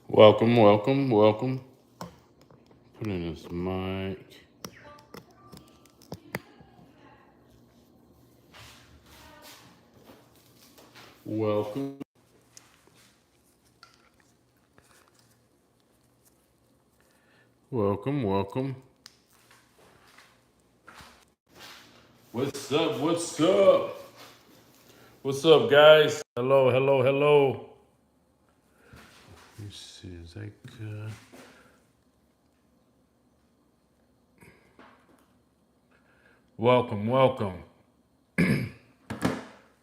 Welcome, welcome, welcome. Put in this mic. Welcome. Welcome, welcome. What's up? What's up? What's up, guys? Hello, hello, hello. Let me see, is that good? Welcome, welcome.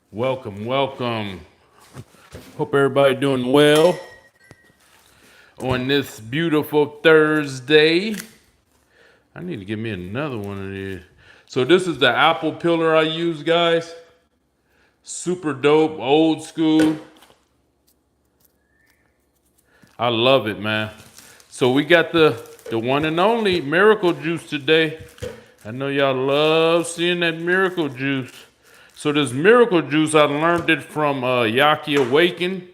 Welcome, welcome. Hope everybody doing well on this beautiful Thursday. I need to get me another one of these. So this is the Apple pillar I use, guys. Super dope, old school. I love it, man. So we got the one and only miracle juice today. I know y'all love seeing that miracle juice. So this miracle juice, I learned it from Yaki Awaken.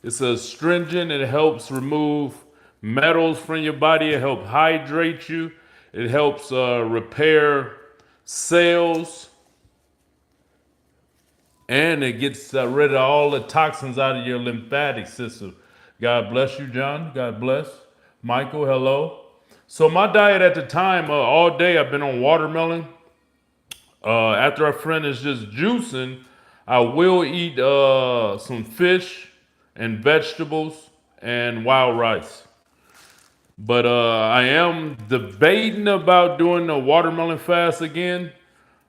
It's astringent. It helps remove metals from your body. It helps hydrate you. It helps repair cells. And it gets rid of all the toxins out of your lymphatic system. God bless you, John. God bless. Michael, hello. So my diet at the time, all day I've been on watermelon. After I finish just juicing, I will eat some fish and vegetables and wild rice. But I am debating about doing the watermelon fast again.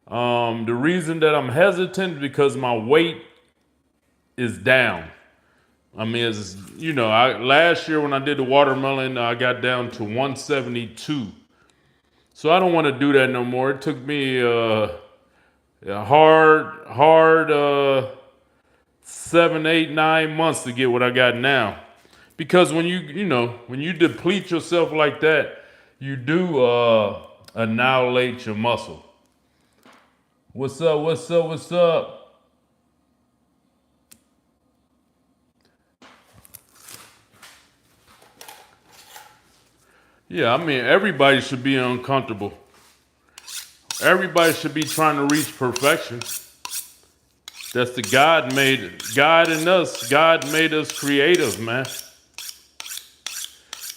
The reason that I'm hesitant is because my weight is down. I mean, it's, last year when I did the watermelon, I got down to 172. So I don't want to do that no more. It took me a hard 7, 8, 9 months to get what I got now. Because when when you deplete yourself like that, you do annihilate your muscle. What's up? What's up? What's up? Yeah, I mean everybody should be uncomfortable. Everybody should be trying to reach perfection. That's the God in us. God made us creative, man.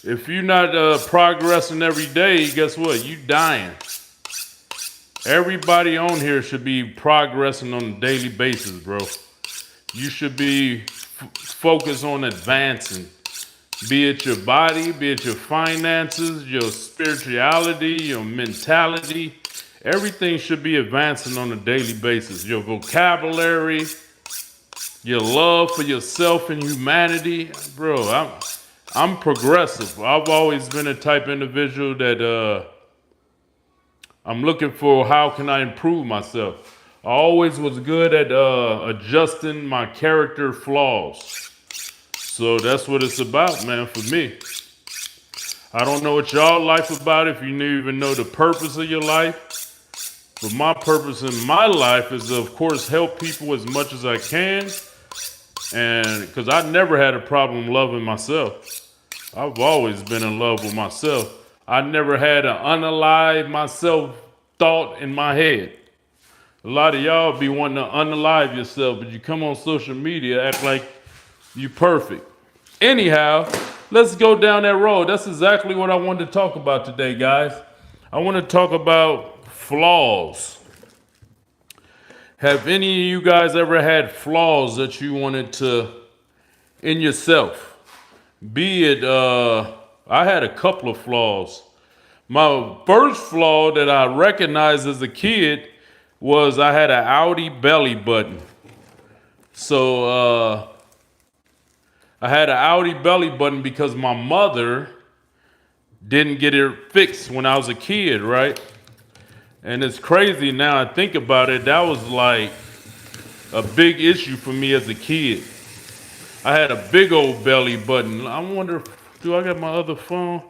If you're not progressing every day, guess what? You dying. Everybody on here should be progressing on a daily basis, bro. You should be focused on advancing. Be it your body, be it your finances, your spirituality, your mentality. Everything should be advancing on a daily basis. Your vocabulary, your love for yourself and humanity. Bro, I'm progressive. I've always been a type individual that I'm looking for how can I improve myself. I always was good at adjusting my character flaws. So that's what it's about, man, for me. I don't know what y'all life about, if you even know the purpose of your life. But my purpose in my life is to, of course, help people as much as I can. And because I never had a problem loving myself. I've always been in love with myself. I never had an unalive myself thought in my head. A lot of y'all be wanting to unalive yourself, but you come on social media, act like you perfect. Anyhow, let's go down that road. That's exactly what I wanted to talk about today, guys. I want to talk about flaws. Have any of you guys ever had flaws that you wanted to in yourself? Be it, I had a couple of flaws. My first flaw that I recognized as a kid was I had an Audi belly button. So I had an Audi belly button because my mother didn't get it fixed when I was a kid, right? And it's crazy now I think about it. That was like a big issue for me as a kid. I had a big old belly button. I wonder, do I got my other phone?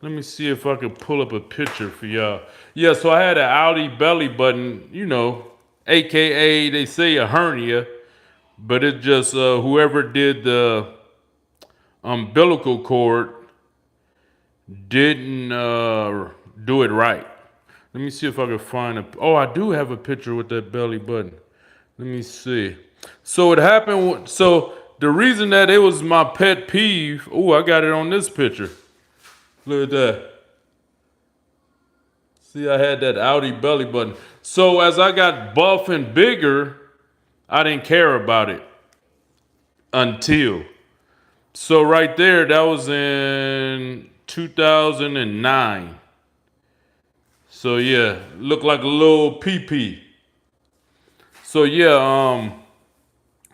Let me see if I could pull up a picture for y'all. Yeah, so I had an Audi belly button, you know, AKA they say a hernia, but it just whoever did the umbilical cord didn't do it right. Let me see if I can find a. Oh, I do have a picture with that belly button. Let me see. So it happened. So the reason that it was my pet peeve. Oh, I got it on this picture. Look at that. See, I had that Audi belly button. So as I got buff and bigger, I didn't care about it until. So right there, that was in 2009. So yeah, looked like a little pee-pee. So yeah,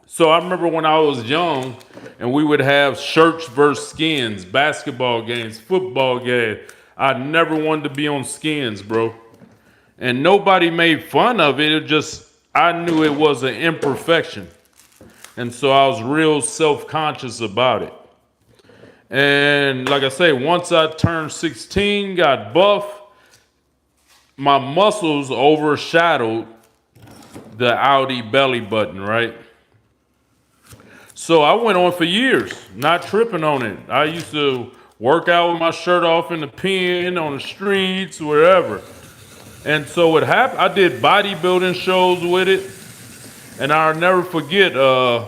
so I remember when I was young and we would have shirts versus skins, basketball games, football games. I never wanted to be on skins, bro. And nobody made fun of it. It just, I knew it was an imperfection. And so I was real self-conscious about it. And like I say, once I turned 16, got buff, my muscles overshadowed the Audi belly button, right? So I went on for years, not tripping on it. I used to work out with my shirt off in the pen, on the streets, wherever. And so what happened, I did bodybuilding shows with it. And I'll never forget, I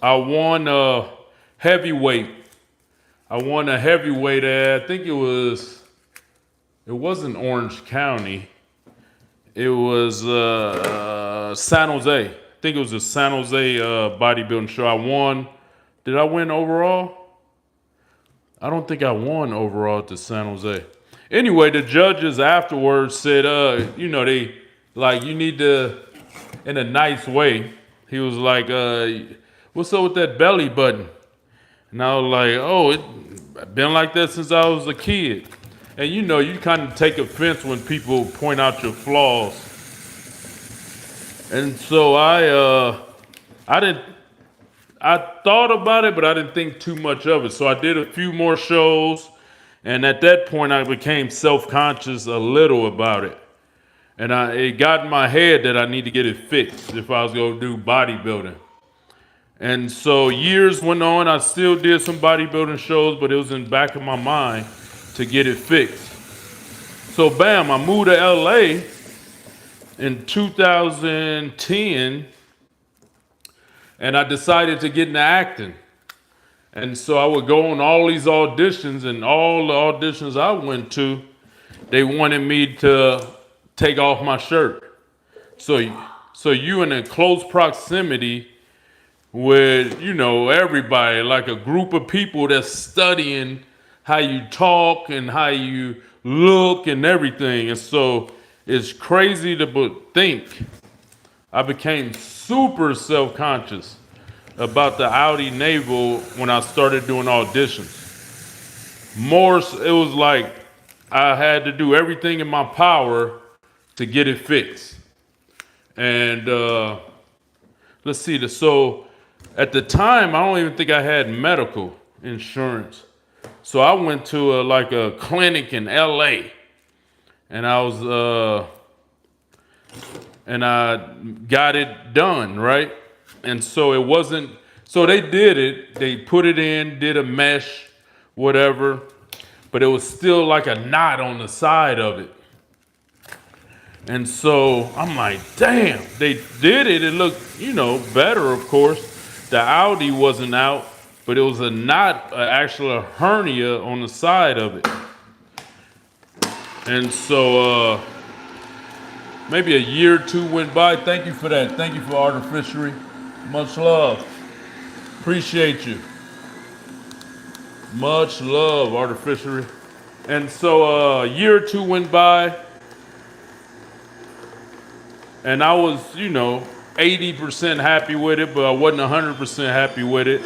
won heavyweight. I won a heavyweight at, I think it wasn't Orange County. It was San Jose. I think it was a San Jose bodybuilding show. I won. Did I win overall? I don't think I won overall at the San Jose. Anyway, the judges afterwards said, you know, they like, you need to, in a nice way. He was like, what's up with that belly button? And I was like, oh, it's been like that since I was a kid. And you know, you kind of take offense when people point out your flaws. And so I thought about it, but I didn't think too much of it. So I did a few more shows. And at that point, I became self-conscious a little about it. And it got in my head that I need to get it fixed if I was going to do bodybuilding. And so years went on. I still did some bodybuilding shows, but it was in the back of my mind to get it fixed. So bam, I moved to LA in 2010, and I decided to get into acting. And so I would go on all these auditions, and all the auditions I went to, they wanted me to take off my shirt. So you in a close proximity with, you know, everybody, like a group of people that's studying how you talk and how you look and everything. And so it's crazy to think I became super self-conscious about the Audi navel when I started doing auditions. More, it was like I had to do everything in my power to get it fixed. And let's see, so at the time, I don't even think I had medical insurance. So I went to a clinic in LA, and and I got it done, right? And so it wasn't, so they did it, they put it in, did a mesh, whatever, but it was still like a knot on the side of it. And so I'm like, damn, they did it. It looked, you know, better, of course. The Audi wasn't out, but it was a knot, actually a hernia on the side of it. And so maybe a year or two went by. Thank you for that. Thank you for Artificiary. Much love. Appreciate you. Much love, Artificiary. And so a year or two went by, and I was, you know, 80% happy with it, but I wasn't 100% happy with it.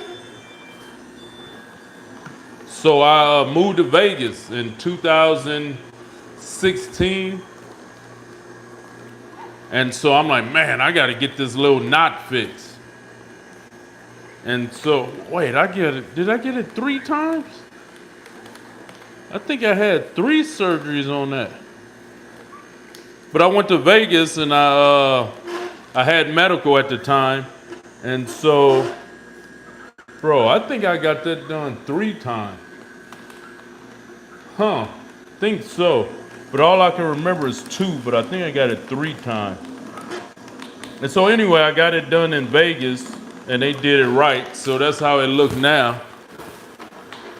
So I moved to Vegas in 2016. And so I'm like, man, I got to get this little knot fixed. And so, wait, did I get it 3 times? I think I had 3 surgeries on that. But I went to Vegas and I had medical at the time, and so, bro, I think I got that done 3 times. Huh? Think so. But all I can remember is 2. But I think I got it 3 times. And so anyway, I got it done in Vegas, and they did it right. So that's how it looked now.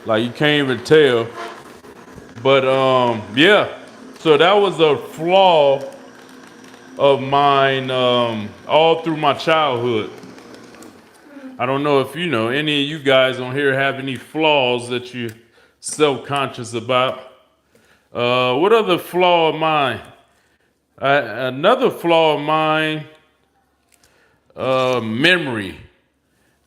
Like you can't even tell. But yeah. So that was a flaw of mine all through my childhood. I don't know if you know any of you guys on here have any flaws that you self-conscious about. What other flaw of mine? Another flaw of mine, memory.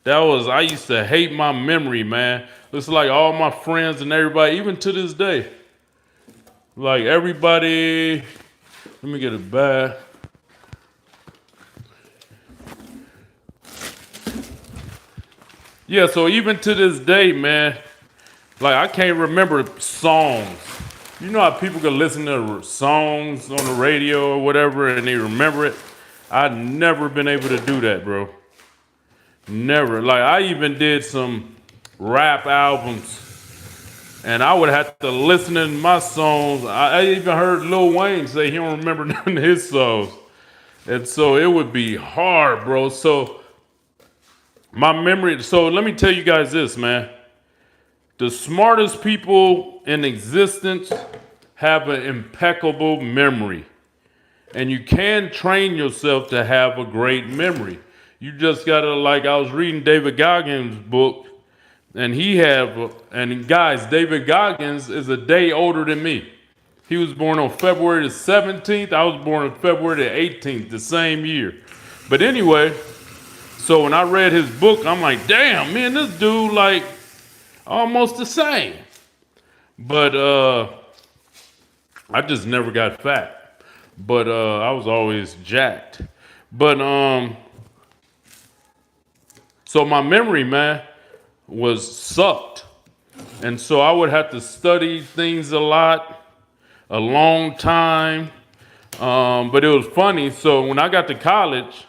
I used to hate my memory, man. It's like all my friends and everybody, even to this day. Like everybody, let me get it back. Yeah, so even to this day, man, like I can't remember songs. You know how people can listen to songs on the radio or whatever and they remember it? I've never been able to do that, bro. Never. Like I even did some rap albums and I would have to listen to my songs. I even heard Lil Wayne say he don't remember none of his songs. And so it would be hard, bro. So my memory, so let me tell you guys this, man. The smartest people in existence have an impeccable memory. And you can train yourself to have a great memory. You just gotta, like, I was reading David Goggins' book, and guys, David Goggins is a day older than me. He was born on February the 17th. I was born on February the 18th, the same year. But anyway, so when I read his book, I'm like, damn, man, this dude, like, almost the same. But I just never got fat. But I was always jacked. But so my memory, man, was sucked. And so I would have to study things a long time. But it was funny. So when I got to college,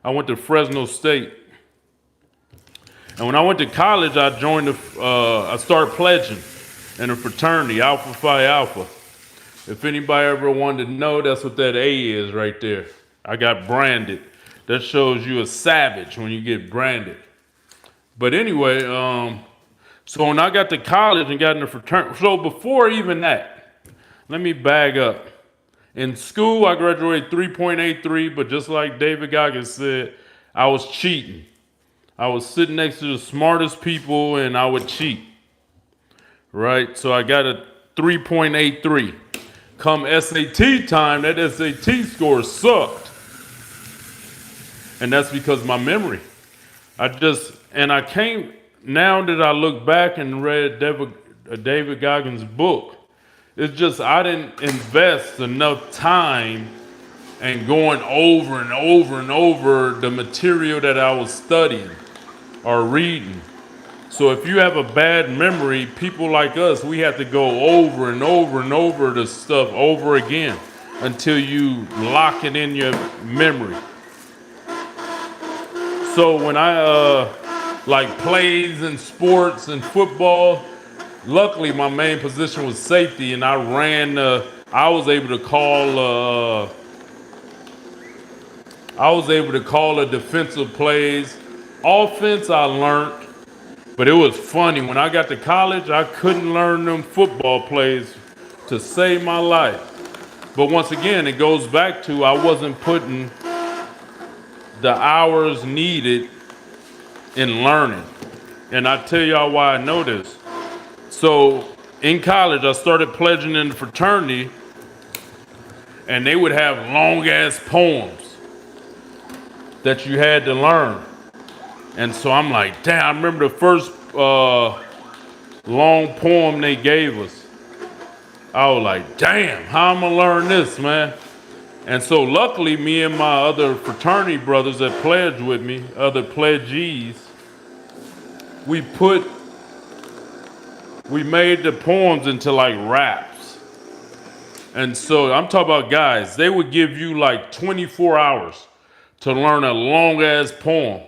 I went to Fresno State. And when I went to college, I started pledging in a fraternity, Alpha Phi Alpha. If anybody ever wanted to know, that's what that A is right there. I got branded. That shows you a savage when you get branded. But anyway, so when I got to college and got in the fraternity, so before even that, let me bag up. In school, I graduated 3.83, but just like David Goggins said, I was cheating. I was sitting next to the smartest people and I would cheat, right? So I got a 3.83. Come SAT time, that SAT score sucked. And that's because my memory. I came, now that I look back and read David Goggins' book, it's just I didn't invest enough time and going over and over and over the material that I was studying or reading. So if you have a bad memory, people like us, we have to go over and over and over the stuff over again until you lock it in your memory. So when I like plays in sports and football, luckily my main position was safety, and I was able to call a defensive plays. Offense I learned, but it was funny. When I got to college, I couldn't learn them football plays to save my life. But once again, it goes back to I wasn't putting the hours needed in learning. And I tell y'all why I know this. So in college, I started pledging in the fraternity, and they would have long ass poems that you had to learn. And so I'm like, damn, I remember the first long poem they gave us. I was like, damn, how am I gonna learn this, man? And so luckily, me and my other fraternity brothers that pledged with me, other pledgees, we we made the poems into like raps. And so I'm talking about guys, they would give you like 24 hours to learn a long ass poem.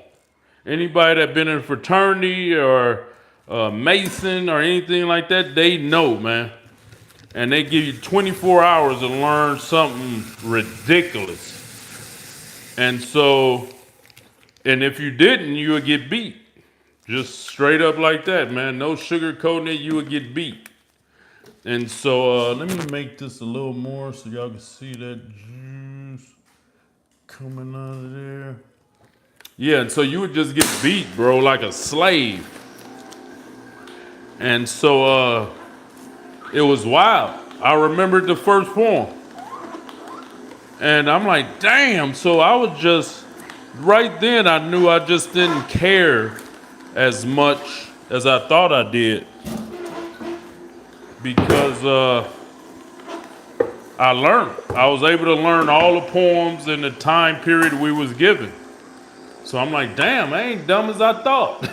Anybody that been in a fraternity or Mason or anything like that, they know, man. And they give you 24 hours to learn something ridiculous. And so, and if you didn't, you would get beat. Just straight up like that, man. No sugarcoating it, you would get beat. And so, let me make this a little more so y'all can see that juice coming out of there. Yeah, and so you would just get beat, bro, like a slave. And so, it was wild. I remembered the first poem. And I'm like, damn. So I was just, right then I knew I just didn't care as much as I thought I did. Because I learned. I was able to learn all the poems in the time period we was given. So I'm like, damn, I ain't dumb as I thought.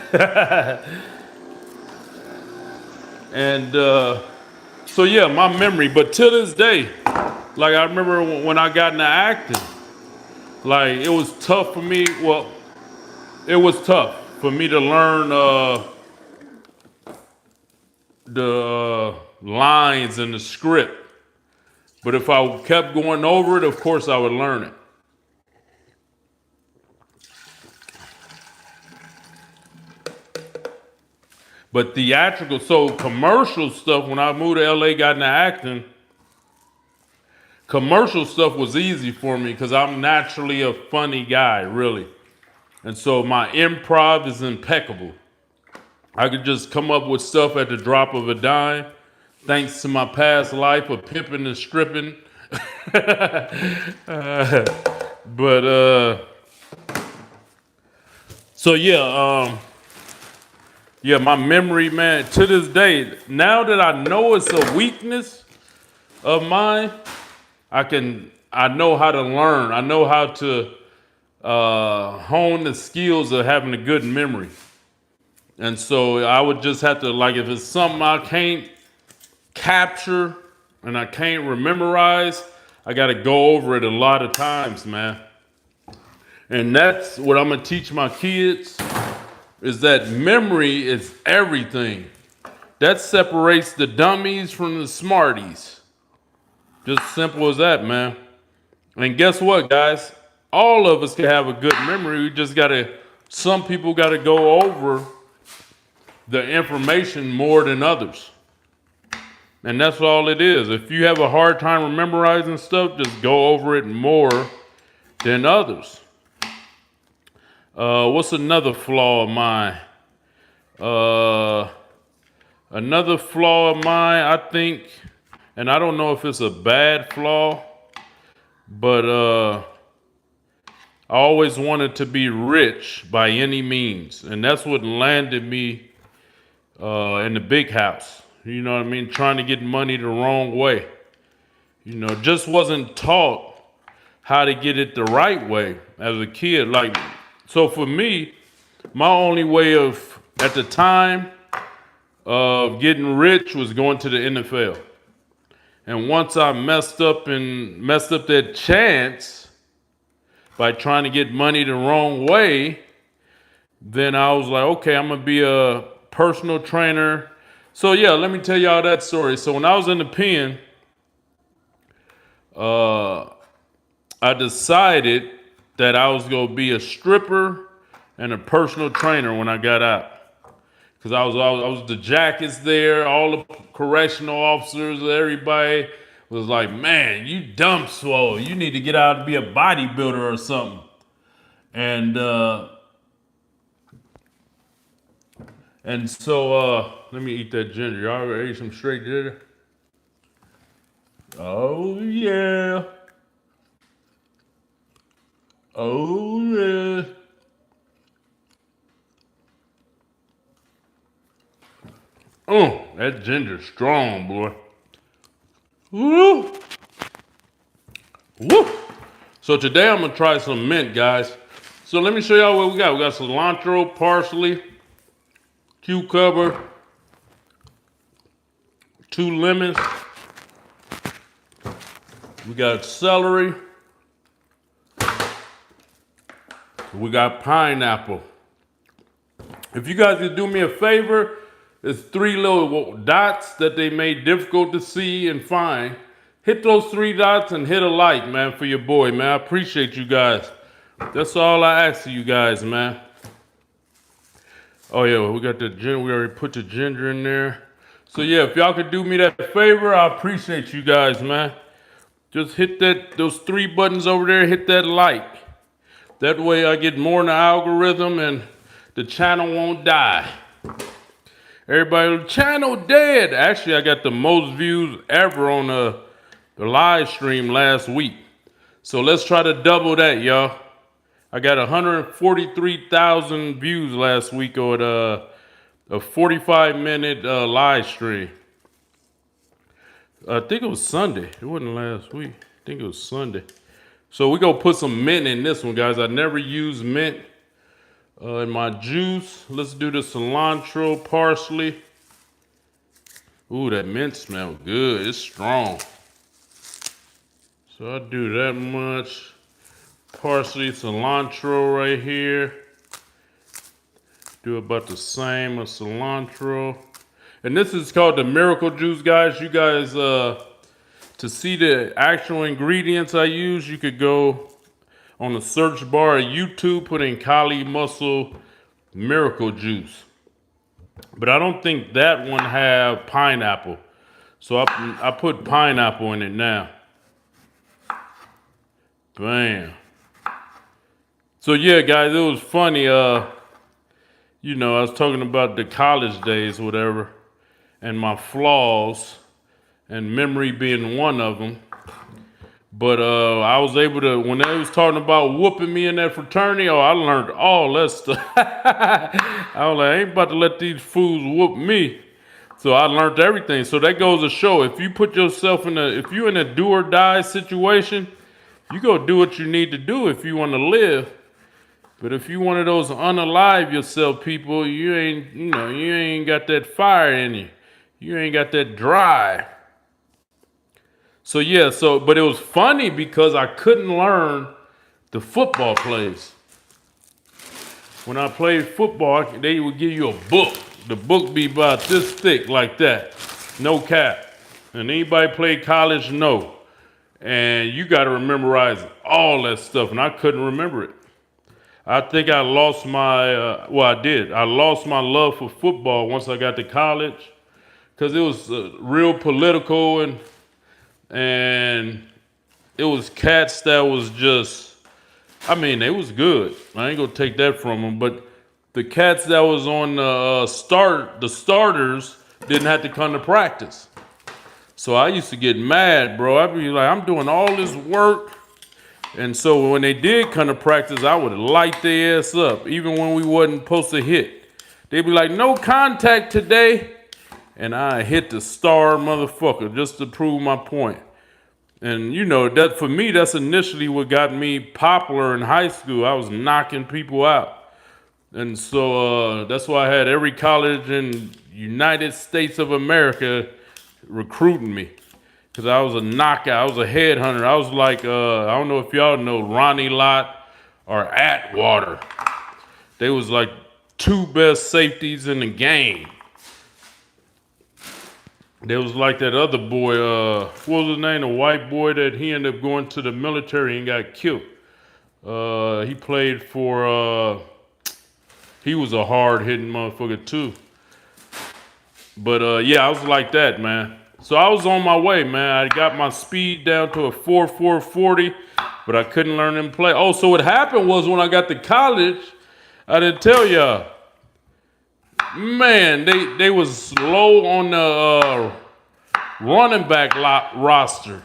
And so yeah, my memory. But to this day, like I remember when I got into acting, like it was tough for me. Well, it was tough for me to learn the lines and the script. But if I kept going over it, of course I would learn it. But theatrical, so commercial stuff, when I moved to LA, got into acting, commercial stuff was easy for me because I'm naturally a funny guy, really. And so my improv is impeccable. I could just come up with stuff at the drop of a dime, thanks to my past life of pimping and stripping. So yeah, my memory, man, to this day, now that I know it's a weakness of mine, I know how to learn. I know how to hone the skills of having a good memory. And so I would just have to, like, if it's something I can't capture and I can't memorize, I got to go over it a lot of times, man. And that's what I'm going to teach my kids, is that memory is everything. That separates the dummies from the smarties. Just simple as that, man. And guess what, guys? All of us can have a good memory. We just some people got to go over the information more than others. And that's all it is. If you have a hard time memorizing stuff, just go over it more than others. What's another flaw of mine? Another flaw of mine, I think, and I don't know if it's a bad flaw, but I always wanted to be rich by any means. And that's what landed me in the big house. You know what I mean? Trying to get money the wrong way. You know, just wasn't taught how to get it the right way as a kid. Like, so for me, my only way of, at the time, of getting rich was going to the NFL. And once I messed up that chance by trying to get money the wrong way, then I was like, okay, I'm going to be a personal trainer. So yeah, let me tell y'all that story. So when I was in the pen, I decided that I was going to be a stripper and a personal trainer when I got out. Because I was the jackets there, all the correctional officers, everybody was like, man, you dumb swole. You need to get out and be a bodybuilder or something. And so, let me eat that ginger. Y'all ever ate some straight ginger? Oh, yeah. Oh, yeah. Oh, that ginger's strong, boy. Woo! Woo! So today I'm going to try some mint, guys. So let me show y'all what we got. We got cilantro, parsley, cucumber, 2 lemons. We got celery. We got pineapple. If you guys could do me a favor, there's 3 little dots that they made difficult to see and find. Hit those 3 dots and hit a like, man, for your boy, man. I appreciate you guys. That's all I ask of you guys, man. Oh, yeah, we got the ginger. We already put the ginger in there. So, yeah, if y'all could do me that favor, I appreciate you guys, man. Just hit those 3 buttons over there. Hit that like. That way I get more in the algorithm and the channel won't die. Everybody, the channel dead. Actually, I got the most views ever on the live stream last week. So let's try to double that, y'all. I got 143,000 views last week on a 45-minute live stream. I think it was Sunday. It wasn't last week. I think it was Sunday. So we're going to put some mint in this one, guys. I never use mint in my juice. Let's do the cilantro, parsley. Ooh, that mint smells good. It's strong. So I do that much. Parsley, cilantro right here. Do about the same as cilantro. And this is called the miracle juice, guys. You guys, to see the actual ingredients I use, you could go on the search bar of YouTube, put in Kali Muscle Miracle Juice. But I don't think that one have pineapple. So I put pineapple in it now. Bam. So yeah, guys, it was funny. You know, I was talking about the college days, whatever, and my flaws, and memory being one of them. But I was able to, when they was talking about whooping me in that fraternity, I learned all that stuff. I was like, I ain't about to let these fools whoop me. So I learned everything. So that goes to show, if you put yourself if you're in a do or die situation, you go do what you need to do if you want to live. But if you one of those unalive yourself people, you ain't got that fire in you. You ain't got that drive. So yeah, but it was funny because I couldn't learn the football plays. When I played football, they would give you a book. The book be about this thick, like that. No cap. And anybody played college, no. And you got to memorize all that stuff, and I couldn't remember it. I think I lost I did. I lost my love for football once I got to college because it was real political and it was cats that was just, I mean, they was good. I ain't gonna take that from them, but the cats that was on the starters didn't have to come to practice. So I used to get mad, bro. I'd be like, I'm doing all this work. And so when they did come to practice, I would light their ass up, even when we wasn't supposed to hit. They'd be like, no contact today. And I hit the star motherfucker just to prove my point. And you know, that for me, that's initially what got me popular in high school. I was knocking people out. And so that's why I had every college in United States of America recruiting me. Because I was a knockout. I was a headhunter. I was like, I don't know if y'all know Ronnie Lott or Atwater. They was like 2 best safeties in the game. There was like that other boy, what was his name? The white boy that he ended up going to the military and got killed. He played for, he was a hard-hitting motherfucker too. But yeah, I was like that, man. So I was on my way, man. I got my speed down to a 4.40, but I couldn't learn them play. Oh, so what happened was when I got to college, I didn't tell y'all. Man, they was low on the running back roster.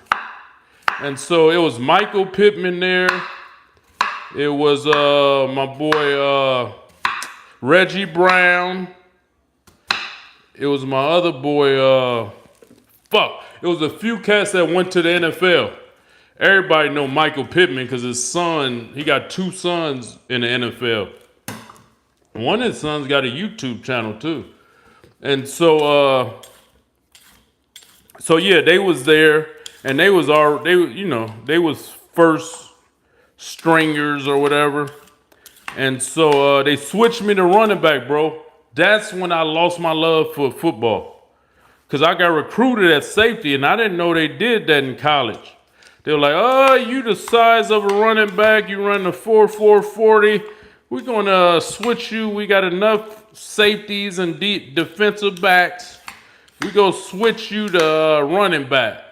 And so it was Michael Pittman there. It was my boy Reggie Brown. It was my other boy, it was a few cats that went to the NFL. Everybody know Michael Pittman because his son, he got 2 sons in the NFL. One of his sons got a YouTube channel too. And so So yeah, they was there, and they was all they was first stringers or whatever, and so they switched me to running back, bro. That's when I lost my love for football, cause I got recruited at safety, and I didn't know they did that in college. They were like, "Oh, you the size of a running back. You run the 4.40. We're gonna switch you. We got enough safeties and defensive backs. We go switch you to running back."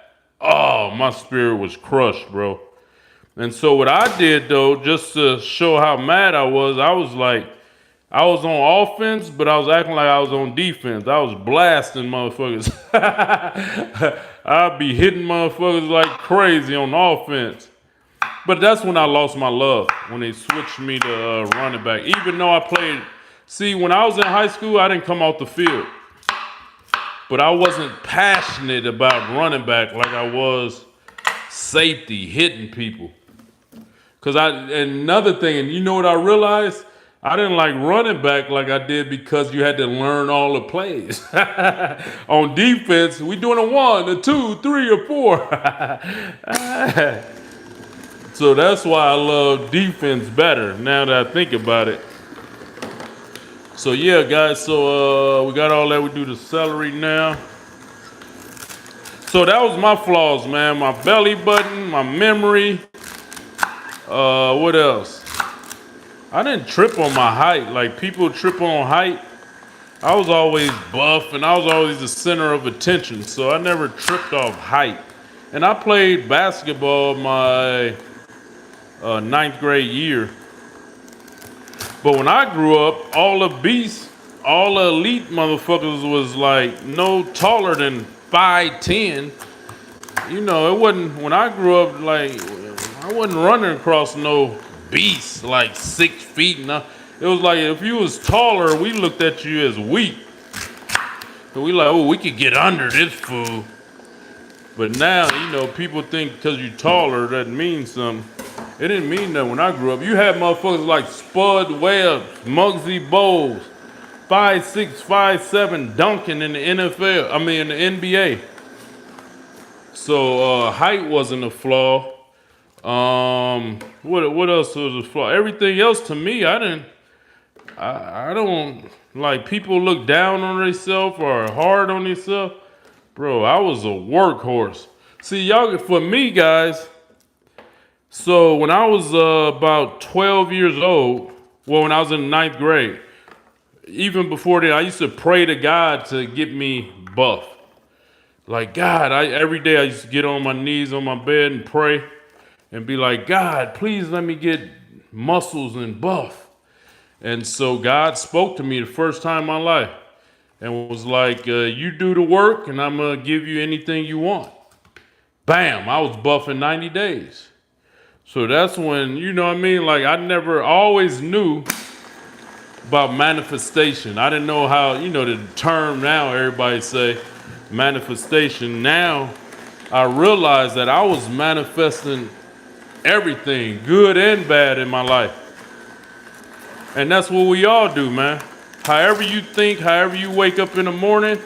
Oh, my spirit was crushed, bro. And so what I did though, just to show how mad I was like, I was on offense, but I was acting like I was on defense. I was blasting motherfuckers. I'd be hitting motherfuckers like crazy on offense. But that's when I lost my love, when they switched me to running back. Even though I played, see, when I was in high school, I didn't come off the field. But I wasn't passionate about running back like I was safety, hitting people. And another thing, and you know what I realized? I didn't like running back like I did because you had to learn all the plays. On defense, we doing a 1, a 2, 3, or 4. So that's why I love defense better now that I think about it. So yeah, guys, so we got all that. We do the celery now. So that was my flaws, man. My belly button, my memory. What else? I didn't trip on my height. Like people trip on height. I was always buff and I was always the center of attention. So I never tripped off height. And I played basketball my 9th grade year. But when I grew up, all the beasts, all the elite motherfuckers was like no taller than 5'10". You know, it wasn't, when I grew up, like, I wasn't running across no beast like 6 feet. It was like if you was taller, we looked at you as weak. And we like, oh, we could get under this fool. But now, you know, people think because you're taller, that means something. It didn't mean that when I grew up. You had motherfuckers like Spud Webb, Muggsy Bowles, 5'6", 5'7", dunking in the NFL. I mean, in the NBA. So height wasn't a flaw. What else was a flaw? Everything else to me, I don't like people look down on themselves or hard on themselves. Bro, I was a workhorse. See, y'all, for me, guys, so when I was about 12 years old, well, when I was in the 9th grade, even before that, I used to pray to God to get me buff. Like, God, every day I used to get on my knees on my bed and pray and be like, God, please let me get muscles and buff. And so God spoke to me the first time in my life and was like, you do the work and I'm going to give you anything you want. Bam, I was buff in 90 days. So that's when, you know what I mean? Like I always knew about manifestation. I didn't know how, you know, the term now everybody say manifestation. Now I realized that I was manifesting everything, good and bad in my life. And that's what we all do, man. However you think, however you wake up in the morning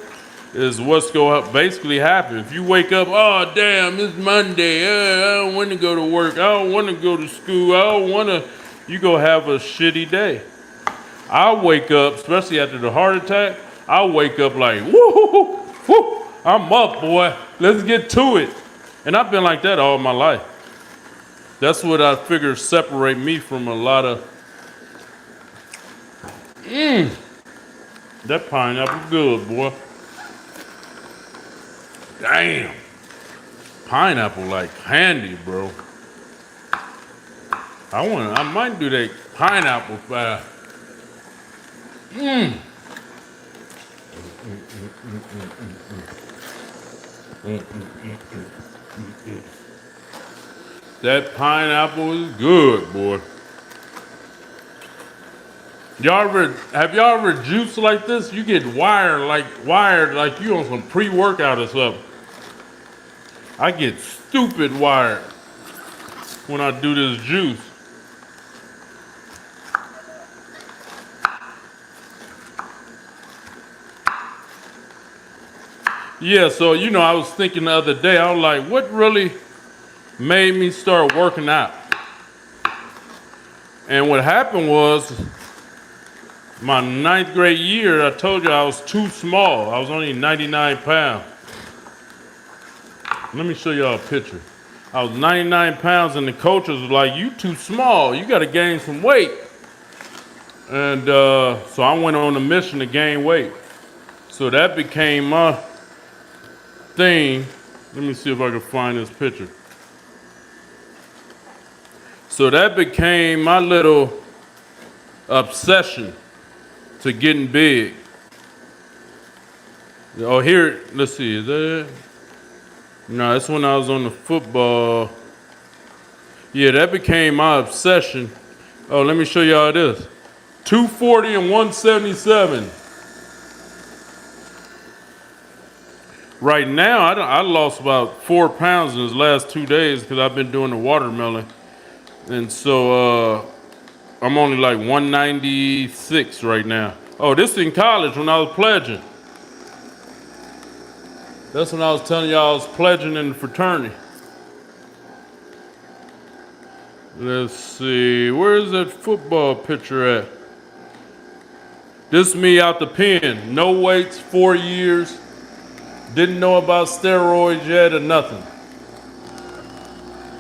is what's going to basically happen. If you wake up, oh, damn, it's Monday. I don't want to go to work. I don't want to go to school. I don't want to. You go have a shitty day. I wake up, especially after the heart attack, I wake up like, woo, woo, I'm up, boy. Let's get to it. And I've been like that all my life. That's what I figure separate me from a lot of. That pineapple good, boy. Damn. Pineapple like candy, bro. I might do that pineapple fast. That pineapple is good, boy. Have y'all ever juiced like this? You get wired like you on some pre-workout or something. I get stupid wired when I do this juice. Yeah, so I was thinking the other day, I was like, what really made me start working out? And what happened was my ninth grade year, I told you I was too small. I was only 99 pounds. Let me show y'all a picture. I was 99 pounds and the coaches was like, you too small. You got to gain some weight. And so I went on a mission to gain weight. So that became my thing. Let me see if I can find this picture. So that became my little obsession to getting big. Oh, here, let's see, is that it? No, that's when I was on the football. Yeah, that became my obsession. Oh, let me show y'all this. 240 and 177. Right now, I lost about 4 pounds in these last 2 days because I've been doing the watermelon. And so I'm only like 196 right now. Oh, this is in college when I was pledging. That's when I was telling y'all I was pledging in the fraternity. Let's see, where's that football picture at? This is me out the pen. No weights, 4 years. Didn't know about steroids yet or nothing.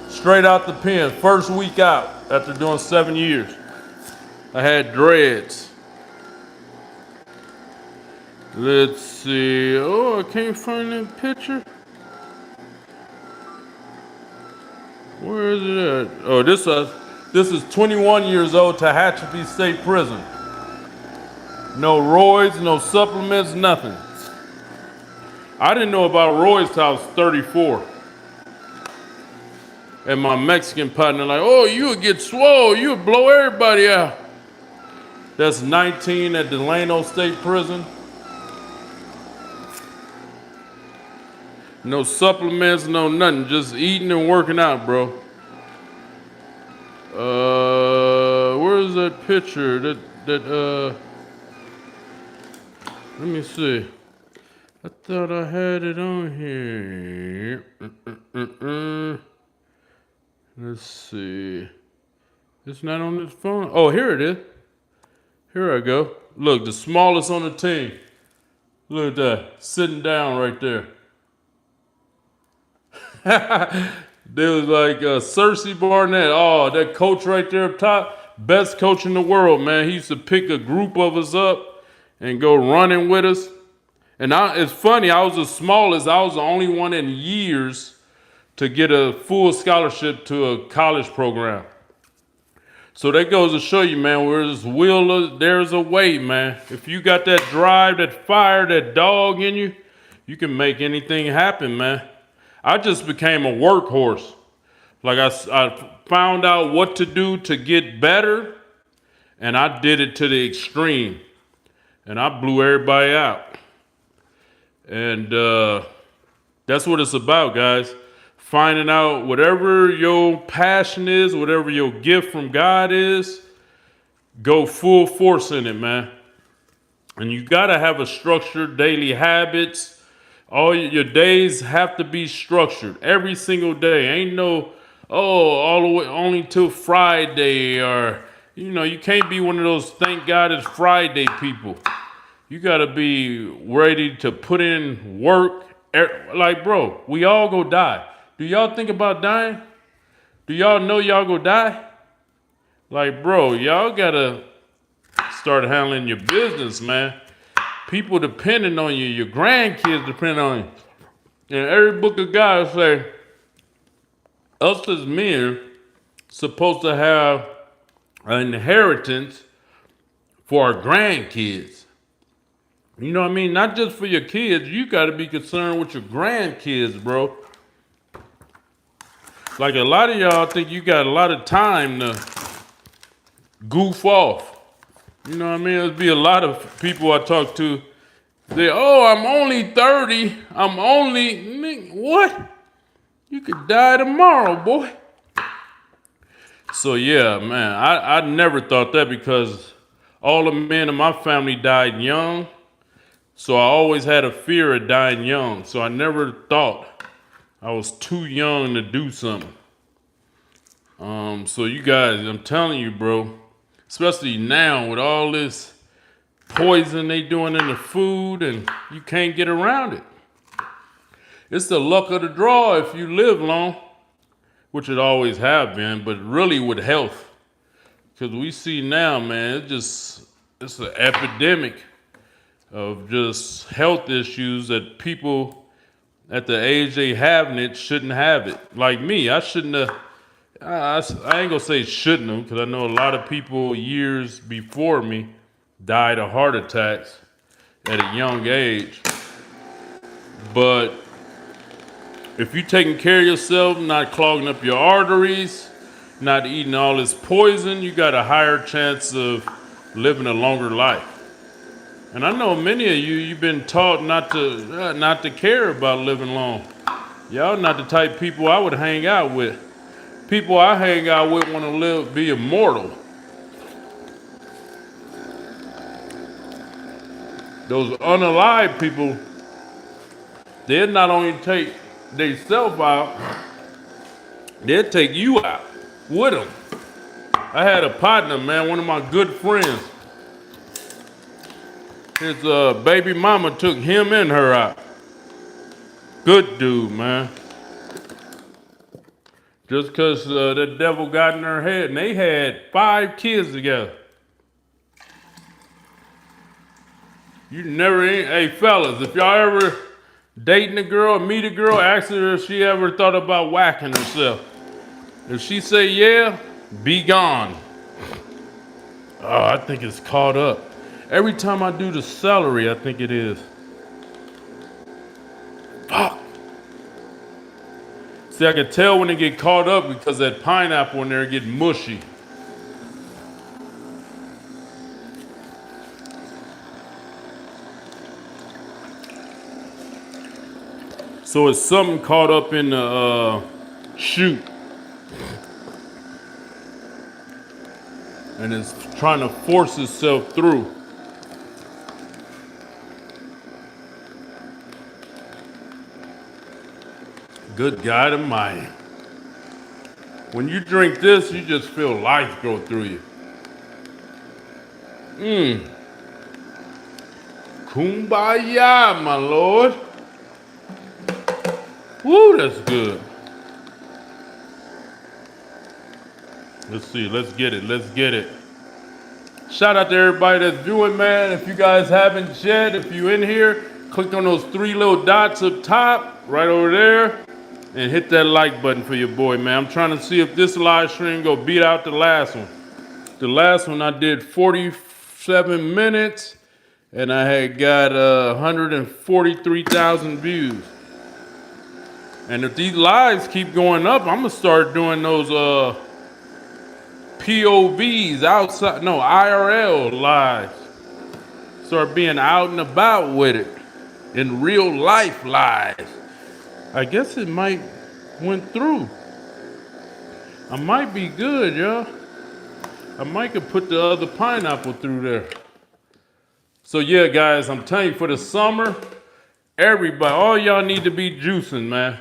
Straight out the pen, first week out after doing 7 years. I had dreads. Let's see. Oh, I can't find that picture. Where is it at? Oh, this is 21 years old, Tehachapi State Prison. No roids, no supplements, nothing. I didn't know about roids till I was 34. And my Mexican partner like, oh, you would get swole, you would blow everybody out. That's 19 at Delano State Prison. No supplements, no nothing, just eating and working out, bro. Where's that picture? Let me see. I thought I had it on here. Let's see. It's not on this phone. Oh, here it is. Here I go. Look, the smallest on the team. Look at that. Sitting down right there. There was like Cersei Barnett. Oh, that coach right there up top. Best coach in the world, man. He used to pick a group of us up and go running with us. And it's funny, I was the smallest. I was the only one in years to get a full scholarship to a college program. So that goes to show you, man, where there's will, there's a way, man. If you got that drive, that fire, that dog in you, you can make anything happen, man. I just became a workhorse. Like I found out what to do to get better, and I did it to the extreme. And I blew everybody out. And that's what it's about, guys. Finding out whatever your passion is, whatever your gift from God is, go full force in it, man. And you got to have a structured daily habits. All your days have to be structured every single day. Ain't no, all the way only till Friday, or, you can't be one of those thank God it's Friday people. You got to be ready to put in work. Like, bro, we all go die. Do y'all think about dying? Do y'all know y'all go die? Like, bro, y'all got to start handling your business, man. People depending on you. Your grandkids depend on you. And every book of God say, us as men supposed to have an inheritance for our grandkids. You know what I mean? Not just for your kids. You got to be concerned with your grandkids, bro. Like a lot of y'all think you got a lot of time to goof off. You know what I mean? There's be a lot of people I talk to. They, I'm only 30. What? You could die tomorrow, boy. So yeah, man, I never thought that because all the men in my family died young. So I always had a fear of dying young. So I never thought I was too young to do something. So you guys, I'm telling you, bro, especially now with all this poison they doing in the food and you can't get around it. It's the luck of the draw if you live long, which it always have been, but really with health. Because we see now, man, it's an epidemic of just health issues that people at the age they having it shouldn't have it. Like me, I shouldn't have, I ain't gonna say shouldn't have, because I know a lot of people years before me died of heart attacks at a young age. But if you're taking care of yourself, not clogging up your arteries, not eating all this poison, you got a higher chance of living a longer life. And I know many of you've been taught not to care about living long. Y'all not the type of people I would hang out with. People I hang out with want to be immortal. Those unalive people, they'll not only take themselves out, they'll take you out with them. I had a partner, man, one of my good friends. His baby mama took him and her out. Good dude, man. Just because the devil got in her head. And they had 5 kids together. You never, hey fellas, if y'all ever dating a girl, meet a girl, ask her if she ever thought about whacking herself. If she say yeah, be gone. Oh, I think it's caught up. Every time I do the celery, I think it is. Fuck. See, I can tell when it get caught up because that pineapple in there get mushy. So it's something caught up in the chute. And it's trying to force itself through. Good God Almighty. When you drink this, you just feel life go through you. Kumbaya, my Lord. Woo, that's good. Let's see, let's get it. Shout out to everybody that's viewing, man. If you guys haven't yet, if you in here, click on those 3 little dots up top, right over there, and hit that like button for your boy, man. I'm trying to see if this live stream go beat out the last one. The last one I did 47 minutes, and I had got 143,000 views. And if these lives keep going up, I'm gonna start doing those POVs outside, no, IRL lives. Start being out and about with it in real life lives. I guess it might went through. I might be good, y'all. I might could put the other pineapple through there. So yeah, guys, I'm telling you, for the summer, everybody, all y'all need to be juicing, man. I'm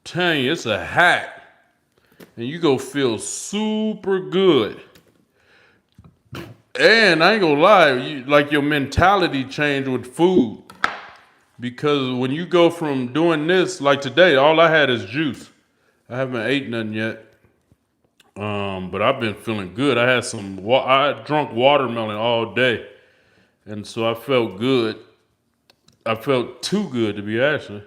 telling you, it's a hack. And you go feel super good. And I ain't gonna lie, like your mentality change with food. Because when you go from doing this, like today, all I had is juice. I haven't ate nothing yet. But I've been feeling good. I had I drunk watermelon all day. And so I felt good. I felt too good to be actually.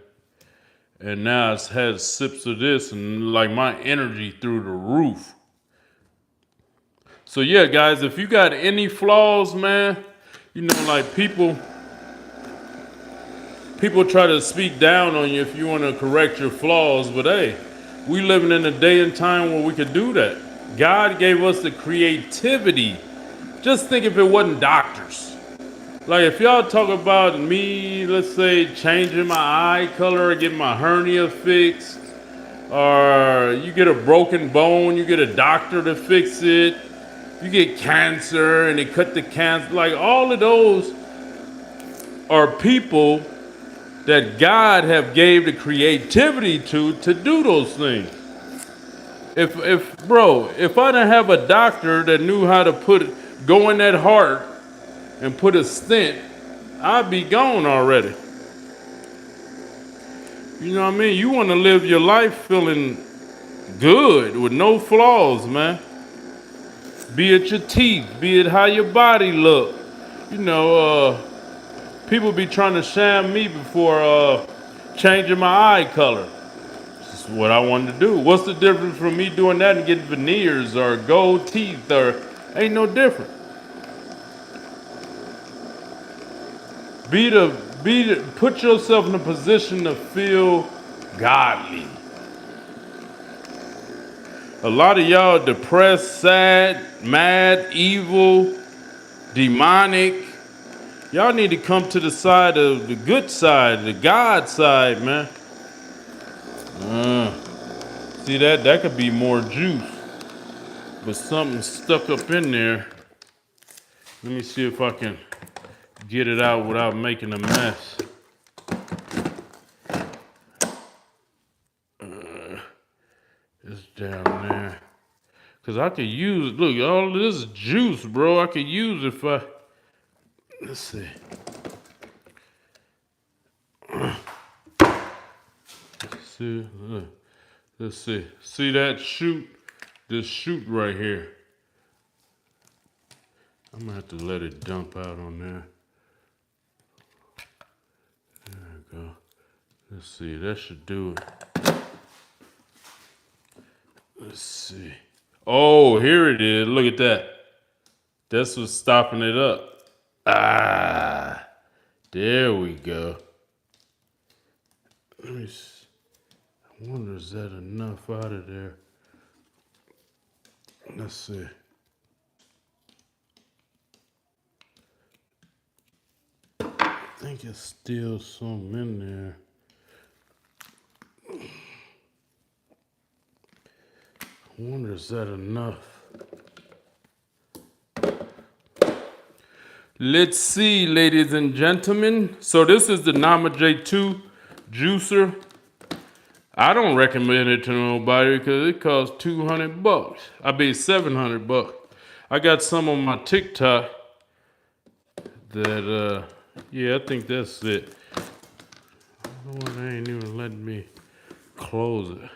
And now I've had sips of this and like my energy through the roof. So yeah, guys, if you got any flaws, man, you know, like people try to speak down on you if you want to correct your flaws, but hey, we living in a day and time where we could do that. God gave us the creativity. Just think if it wasn't doctors. Like if y'all talk about me, let's say changing my eye color or getting my hernia fixed, or you get a broken bone, you get a doctor to fix it, you get cancer and they cut the cancer, like all of those are people that God have gave the creativity to do those things. If I didn't have a doctor that knew how to go in that heart and put a stent, I'd be gone already. You know what I mean? You want to live your life feeling good with no flaws, man. Be it your teeth, be it how your body look. You know, people be trying to sham me before changing my eye color. This is what I wanted to do. What's the difference from me doing that and getting veneers or gold teeth? Or ain't no different. Put yourself in a position to feel godly. A lot of y'all depressed, sad, mad, evil, demonic. Y'all need to come to the side of the good side, the God side, man. See that could be more juice, but something stuck up in there. Let me see if I can get it out without making a mess. It's down there. Cause I could use, look, all this juice, bro. I could use if let's see. Let's see. See that shoot? This shoot right here. I'm gonna have to let it dump out on there. There we go. Let's see. That should do it. Let's see. Oh, here it is. Look at that. That's what's stopping it up. Ah, there we go. Let me see. I wonder, is that enough out of there? Let's see. I think it's still some in there. I wonder, is that enough? Let's see, ladies and gentlemen. So this is the Nama J2 juicer. I don't recommend it to nobody because it costs $200. I mean $700. I got some on my TikTok that yeah, I think that's it. They ain't even letting me close it.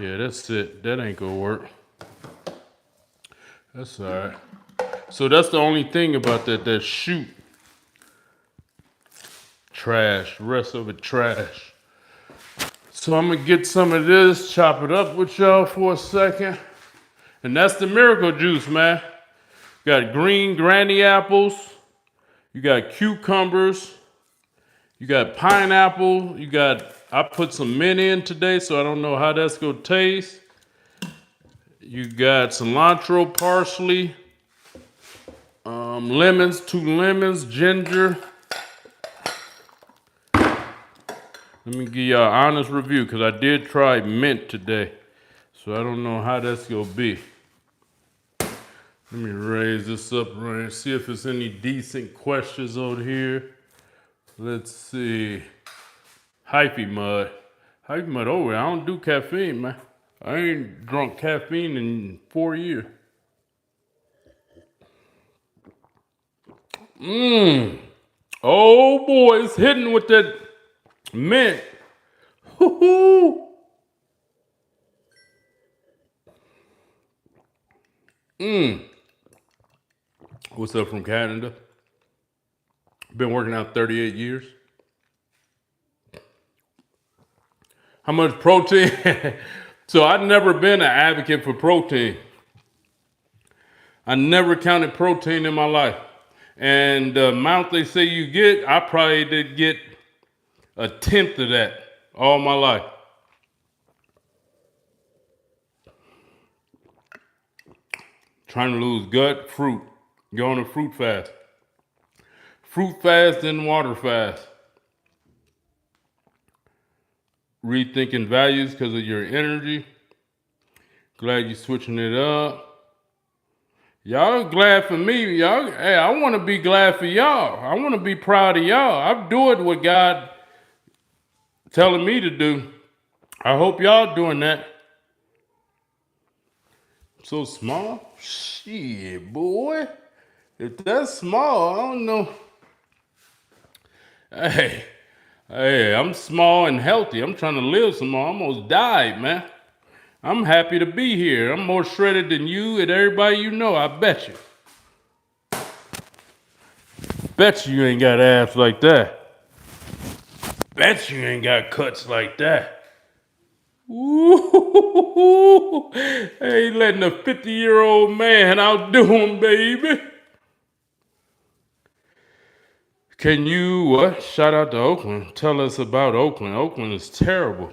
Yeah, that's it. That ain't gonna work. That's all right. So that's the only thing about that shoot. Trash. The rest of it trash. So I'm gonna get some of this, chop it up with y'all for a second. And that's the miracle juice, man. You got green granny apples. You got cucumbers. You got pineapple. I put some mint in today, so I don't know how that's gonna taste. You got cilantro, parsley, lemons, 2 lemons, ginger. Let me give y'all an honest review because I did try mint today. So I don't know how that's going to be. Let me raise this up right and see if there's any decent questions on here. Let's see. Hyphy mud. Hyphy mud, oh, I don't do caffeine, man. I ain't drunk caffeine in 4 years. Oh boy, it's hitting with that mint. Hoo-hoo. What's up from Canada? Been working out 38 years. How much protein? So I've never been an advocate for protein. I never counted protein in my life. And the amount they say you get, I probably did get a tenth of that all my life. Trying to lose gut, fruit. Go on a fruit fast. Fruit fast and water fast. Rethinking values because of your energy. Glad you're switching it up. Y'all glad for me. Y'all, hey, I want to be glad for y'all. I want to be proud of y'all. I'm doing what God telling me to do. I hope y'all doing that. So small? Shit, boy. If that's small, I don't know. Hey, hey, I'm small and healthy. I'm trying to live small. I almost died, man. I'm happy to be here. I'm more shredded than you and everybody you know, I bet you. Bet you ain't got abs like that. Bet you ain't got cuts like that. Ooh, ain't letting a 50-year-old man outdo him, baby. Can you, what? Shout out to Oakland. Tell us about Oakland. Oakland is terrible.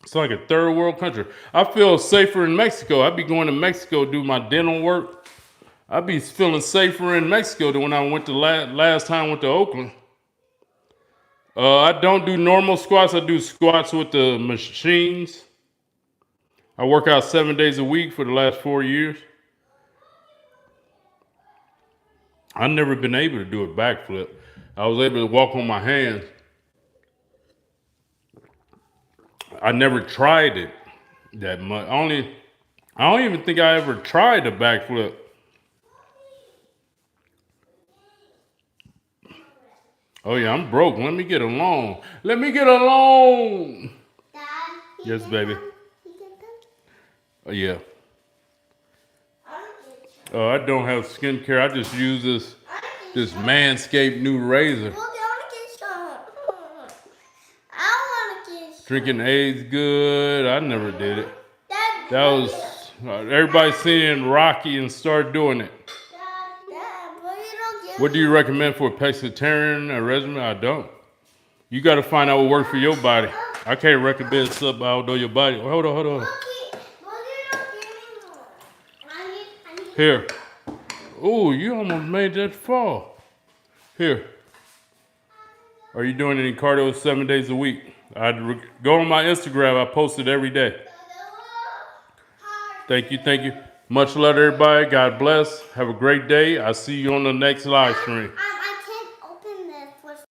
It's like a third world country. I feel safer in Mexico. I be going to Mexico to do my dental work. I be feeling safer in Mexico than when I went to last time I went to Oakland. I don't do normal squats. I do squats with the machines. I work out 7 days a week for the last 4 years. I've never been able to do a backflip. I was able to walk on my hands. I never tried it that much. I don't even think I ever tried a backflip. Oh yeah, I'm broke. Let me get a loan. Let me get a loan. Dad, Yes, baby. Oh yeah. Oh, I don't have skincare. I just use this Manscaped new razor. Drinking A's good. I never did it. That was everybody seeing Rocky and start doing it. What do you recommend for a pescatarian regimen? I don't. You got to find out what works for your body. I can't recommend something outdo your body. Hold on. Here. Oh, you almost made that fall. Here. Are you doing any cardio 7 days a week? Go on my Instagram. I post it every day. Thank you. Much love, everybody. God bless. Have a great day. I'll see you on the next live stream.